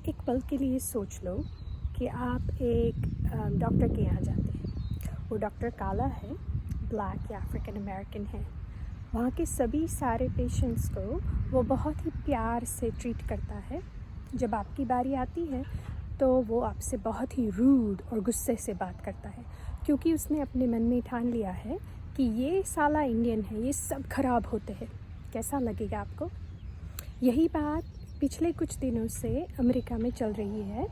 एक पल के लिए सोच लो कि आप एक डॉक्टर के यहाँ जाते हैं। वो डॉक्टर काला है, ब्लैक या अफ्रीकन अमेरिकन है। वहाँ के सभी सारे पेशेंट्स को वो बहुत ही प्यार से ट्रीट करता है। जब आपकी बारी आती है तो वो आपसे बहुत ही रूड और गुस्से से बात करता है, क्योंकि उसने अपने मन में ठान लिया है कि ये साला इंडियन है, ये सब खराब होते हैं। कैसा लगेगा आपको? यही बात पिछले कुछ दिनों से अमेरिका में चल रही है।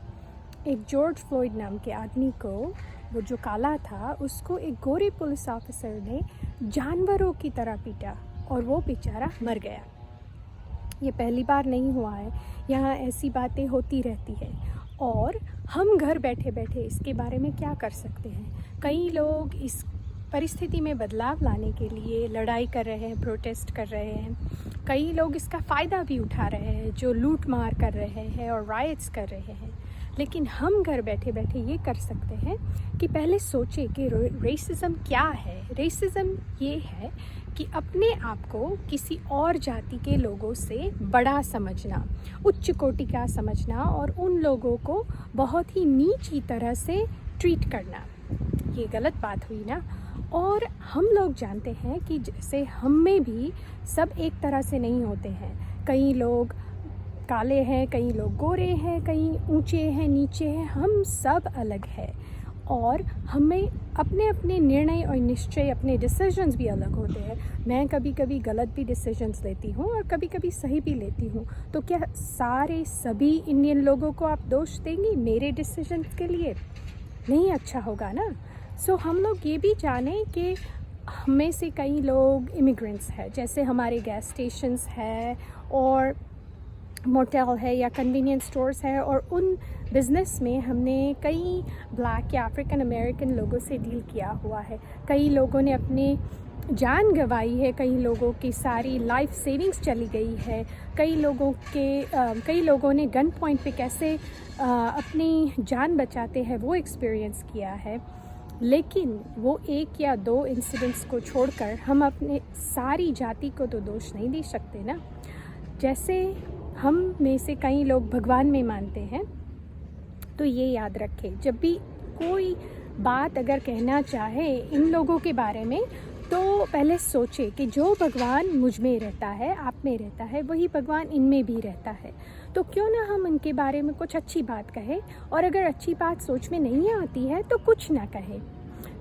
एक जॉर्ज फ्लॉयड नाम के आदमी को, वो जो काला था, उसको एक गोरे पुलिस ऑफिसर ने जानवरों की तरह पीटा और वो बेचारा मर गया। ये पहली बार नहीं हुआ है, यहाँ ऐसी बातें होती रहती है और हम घर बैठे बैठे इसके बारे में क्या कर सकते हैं? कई लोग इस परिस्थिति में बदलाव लाने के लिए लड़ाई कर रहे हैं, प्रोटेस्ट कर रहे हैं। कई लोग इसका फ़ायदा भी उठा रहे हैं, जो लूट मार कर रहे हैं और राइट्स कर रहे हैं। लेकिन हम घर बैठे बैठे ये कर सकते हैं कि पहले सोचें कि रेसिज्म क्या है। रेसिज्म ये है कि अपने आप को किसी और जाति के लोगों से बड़ा समझना, उच्च कोटि का समझना और उन लोगों को बहुत ही नीची तरह से ट्रीट करना। ये गलत बात हुई ना। और हम लोग जानते हैं कि जैसे हम में भी सब एक तरह से नहीं होते हैं। कई लोग काले हैं, कई लोग गोरे हैं, कई ऊंचे हैं, नीचे हैं। हम सब अलग हैं और हमें अपने अपने निर्णय और निश्चय, अपने डिसीजंस भी अलग होते हैं। मैं कभी कभी गलत भी डिसीजंस लेती हूँ और कभी कभी सही भी लेती हूँ। तो क्या सारे सभी इंडियन लोगों को आप दोष देंगी मेरे डिसीजंस के लिए? नहीं अच्छा होगा ना। सो हम लोग ये भी जानें कि हमें से कई लोग इमिग्रेंट्स हैं, जैसे हमारे गैस स्टेशंस है और मोटेल है या कन्वीनियंस स्टोर्स है, और उन बिज़नेस में हमने कई ब्लैक या अफ्रीकन अमेरिकन लोगों से डील किया हुआ है। कई लोगों ने अपनी जान गंवाई है, कई लोगों की सारी लाइफ सेविंग्स चली गई है। कई लोगों ने गन पॉइंट पे कैसे अपनी जान बचाते हैं वो एक्सपीरियंस किया है। लेकिन वो एक या दो इंसिडेंट्स को छोड़कर हम अपने सारी जाति को तो दोष नहीं दे सकते ना। जैसे हम में से कई लोग भगवान में मानते हैं, तो ये याद रखें, जब भी कोई बात अगर कहना चाहे इन लोगों के बारे में, तो पहले सोचें कि जो भगवान मुझ में रहता है, आप में रहता है, वही भगवान इनमें भी रहता है। तो क्यों ना हम उनके बारे में कुछ अच्छी बात कहें, और अगर अच्छी बात सोच में नहीं आती है तो कुछ ना कहें।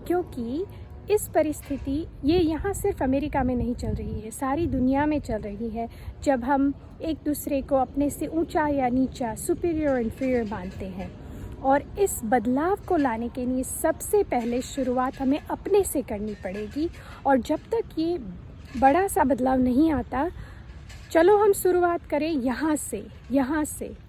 क्योंकि इस परिस्थिति ये यहाँ सिर्फ अमेरिका में नहीं चल रही है, सारी दुनिया में चल रही है। जब हम एक दूसरे को अपने से ऊंचा या नीचा, सुपीरियर इन्फीरियर मानते हैं, और इस बदलाव को लाने के लिए सबसे पहले शुरुआत हमें अपने से करनी पड़ेगी। और जब तक ये बड़ा सा बदलाव नहीं आता, चलो हम शुरुआत करें यहाँ से।